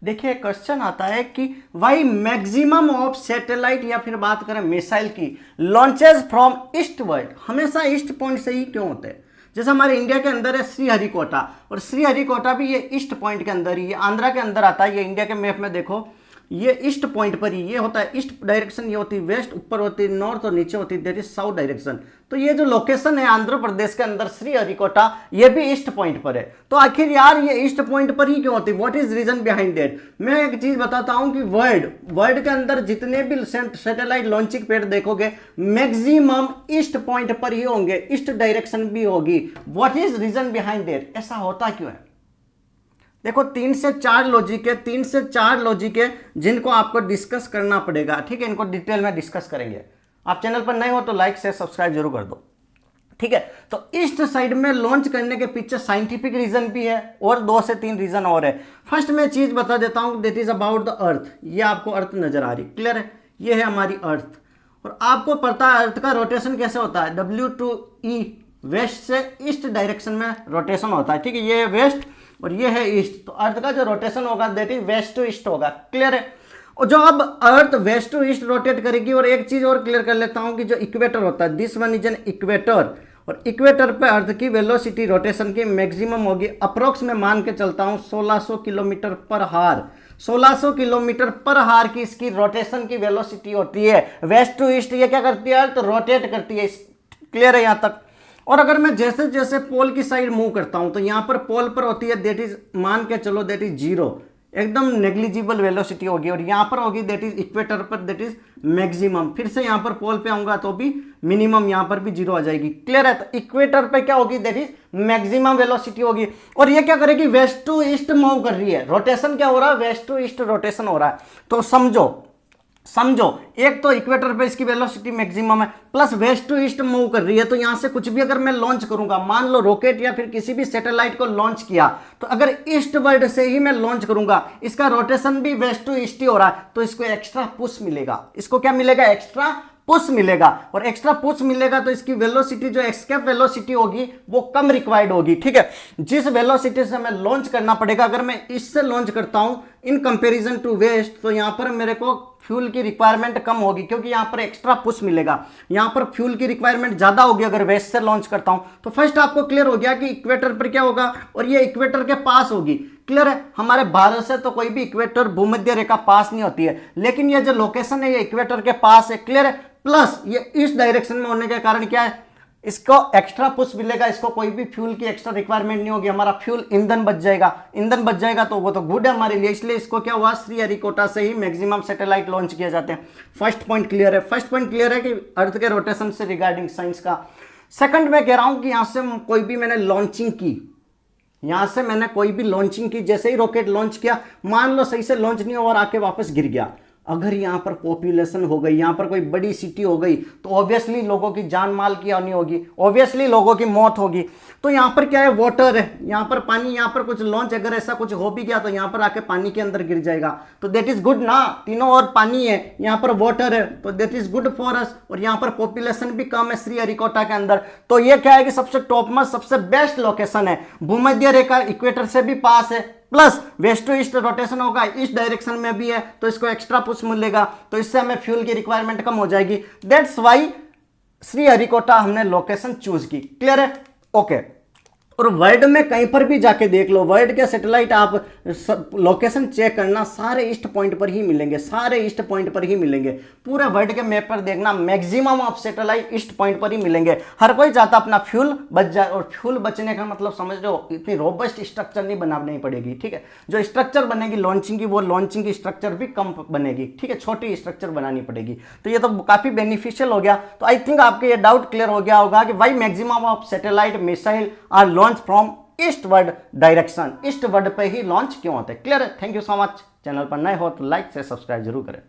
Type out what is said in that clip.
देखिए क्वेश्चन आता है कि वाई मैक्सिमम ऑफ सैटेलाइट या फिर बात करें मिसाइल की लॉन्चेस फ्रॉम ईस्टवर्ड हमेशा ईस्ट पॉइंट से ही क्यों होते हैं। जैसे हमारे इंडिया के अंदर है श्रीहरिकोटा, और श्रीहरिकोटा भी ये ईस्ट पॉइंट के अंदर ही, ये आंध्रा के अंदर आता है। ये इंडिया के मैप में देखो, ये ईस्ट पॉइंट पर ही ये होता है। ईस्ट डायरेक्शन ये होती है वेस्ट, ऊपर होती है नॉर्थ और नीचे होती है दैट इज साउथ डायरेक्शन। तो ये जो लोकेशन है आंध्र प्रदेश के अंदर श्रीहरिकोटा, ये भी ईस्ट पॉइंट पर है। तो आखिर यार ये ईस्ट पॉइंट पर ही क्यों होती है, what is reason behind that. मैं एक चीज बताता हूं कि वर्ल्ड के अंदर जितने भी सैटेलाइट लॉन्चिंग पैड देखोगे मैक्सिमम ईस्ट पॉइंट पर ही होंगे, ईस्ट डायरेक्शन भी होगी। What is reason behind that, ऐसा होता क्यों है। देखो 3 से 4 लॉजिक है जिनको आपको डिस्कस करना पड़ेगा, ठीक है। इनको डिटेल में डिस्कस करेंगे। आप चैनल पर नए हो तो लाइक से सब्सक्राइब जरूर कर दो, ठीक है। तो ईस्ट साइड में लॉन्च करने के पीछे साइंटिफिक रीजन भी है और 2 से 3 रीजन और है। फर्स्ट मैं चीज बता देता हूं, that is about the earth. ये आपको अर्थ नजर आ रही, क्लियर है। ये है हमारी अर्थ, और आपको पता है अर्थ का रोटेशन कैसे होता है, W2E, वेस्ट से ईस्ट डायरेक्शन में रोटेशन होता है, ठीक है। ये वेस्ट और ये है ईस्ट, तो अर्थ का जो रोटेशन होगा that is west to east होगा, क्लियर है। और जो अब earth west to east rotate करेगी, और एक चीज और क्लियर कर लेता हूं कि जो इक्वेटर होता है, this one is an equator, और इक्वेटर पे अर्थ की वेलोसिटी रोटेशन की मैक्सिमम होगी, अप्रोक्स में मान के चलता हूं 1600 किलोमीटर पर हार। 1600 किलोमीटर पर हार की इसकी रोटेशन की वेलोसिटी होती है। वेस्ट टू ईस्ट ये क्या करती है, अर्थ रोटेट करती है, क्लियर है यहां तक। और अगर मैं जैसे जैसे पोल की साइड मूव करता हूं तो यहां पर पोल पर होती है दैट इज, मान के चलो दैट इज 0, एकदम नेग्लिजिबल वेलोसिटी होगी, और यहां पर होगी दैट इज इक्वेटर पर दैट इज मैक्सिमम। फिर से यहां पर पोल पे आऊंगा तो भी मिनिमम, यहां पर भी 0 आ जाएगी, क्लियर है। तो इक्वेटर पे क्या होगी, दैट इज मैक्सिमम वेलोसिटी होगी। और ये क्या करेगी, वेस्ट टू ईस्ट मूव कर रही है, रोटेशन क्या हो रहा है, वेस्ट टू ईस्ट रोटेशन हो रहा है। तो समझो एक तो इक्वेटर पे इसकी वेलोसिटी मैक्सिमम है, plus west to east move कर रही है। तो यहां से कुछ भी अगर मैं लॉन्च करूंगा, मान लो रॉकेट या फिर किसी भी सैटेलाइट को लॉन्च किया, तो अगर ईस्ट वर्ल्ड से ही मैं लॉन्च करूंगा, इसका रोटेशन भी वेस्ट टू ईस्ट ही हो रहा है, तो इसको एक्स्ट्रा पुश मिलेगा। इसको क्या मिलेगा, एक्स्ट्रा पुश मिलेगा। और एक्स्ट्रा पुश मिलेगा तो इसकी वेलोसिटी जो एस्केप वेलोसिटी होगी वो कम रिक्वायर्ड होगी, ठीक है। जिस वेलोसिटी से मैं लॉन्च करना पड़ेगा, अगर मैं इससे लॉन्च करता हूं इन कंपैरिजन टू वेस्ट, तो यहां पर मेरे को फ्यूल की रिक्वायरमेंट कम होगी, क्योंकि यहां पर एक्स्ट्रा पुश मिलेगा। यहां पर फ्यूल की रिक्वायरमेंट ज्यादा होगी अगर वेस्ट से लॉन्च करता हूं। तो फर्स्ट आपको क्लियर हो गया कि इक्वेटर पर क्या होगा, और ये इक्वेटर के पास होगी, क्लियर है। हमारे भारत से तो कोई भी इक्वेटर भूमध्य रेखा पास नहीं होती है, लेकिन ये जो लोकेशन है ये इक्वेटर के पास है, क्लियर है। प्लस ये ईस्ट डायरेक्शन में होने के कारण क्या है, इसको एक्स्ट्रा पुश मिलेगा, इसको कोई भी फ्यूल की एक्स्ट्रा रिक्वायरमेंट नहीं होगी, हमारा फ्यूल ईंधन बच जाएगा, तो वो तो गुड है हमारे लिए। इसलिए इसको क्या हुआ, श्रीहरिकोटा से ही मैक्सिमम सैटेलाइट लॉन्च किए जाते हैं। फर्स्ट पॉइंट क्लियर है कि अर्थ के रोटेशन से रिगार्डिंग साइंस का। सेकंड मैं कह रहा हूं कि यहां से कोई भी मैंने लॉन्चिंग की, जैसे ही रॉकेट लॉन्च किया, मान लो सही से लॉन्च नहीं हुआ और आके वापस गिर गया, अगर यहां पर पॉपुलेशन हो गई, यहां पर कोई बड़ी सिटी हो गई, तो ऑब्वियसली लोगों की जान माल की हानि होगी, ऑब्वियसली लोगों की मौत होगी। तो यहां पर क्या है, वाटर है, यहां पर पानी, यहां पर कुछ लॉन्च अगर ऐसा कुछ हो भी गया तो यहां पर आके पानी के अंदर गिर जाएगा, तो दैट इज गुड ना। तीनों और पानी है, यहां पर वाटर है, तो that is good for us. और यहां पर पॉपुलेशन भी कम है श्रीहरिकोटा के अंदर, तो ये क्या है कि सबसे टॉप में सबसे बेस्ट लोकेशन है, भूमध्य रेखा इक्वेटर से भी पास है, plus west to east rotation होगा, ईस्ट डायरेक्शन में भी है, तो इसको एक्स्ट्रा पुश मिलेगा, तो इससे हमें फ्यूल की रिक्वायरमेंट कम हो जाएगी। दैट्स वाई श्रीहरिकोटा हमने लोकेशन चूज की, क्लियर है, ओके। और वर्ल्ड में कहीं पर भी जाके देख लो, वर्ल्ड के सैटेलाइट आप लोकेशन चेक करना, सारे ईस्ट पॉइंट पर ही मिलेंगे, पूरे वर्ल्ड के मैप पर देखना, maximum of satellite east point पर ही मिलेंगे। हर कोई चाहता अपना फ्यूल बच जाए, और फ्यूल बचने का मतलब समझ लो इतनी रोबस्ट स्ट्रक्चर नहीं बनानी पड़ेगी, ठीक है। जो स्ट्रक्चर बनेगी लॉन्चिंग की, वो लॉन्चिंग की स्ट्रक्चर भी कम बनेगी, ठीक है, छोटी स्ट्रक्चर बनानी पड़ेगी। तो ये तो काफी बेनिफिशियल हो गया। तो आई थिंक आपके ये डाउट क्लियर हो गया होगा कि why maximum of satellite missile are launch from eastward direction, eastward पे ही लॉन्च क्यों होते हैं, क्लियर है। Thank you so much. Channel पर नए हो तो लाइक से सब्सक्राइब जरूर करें।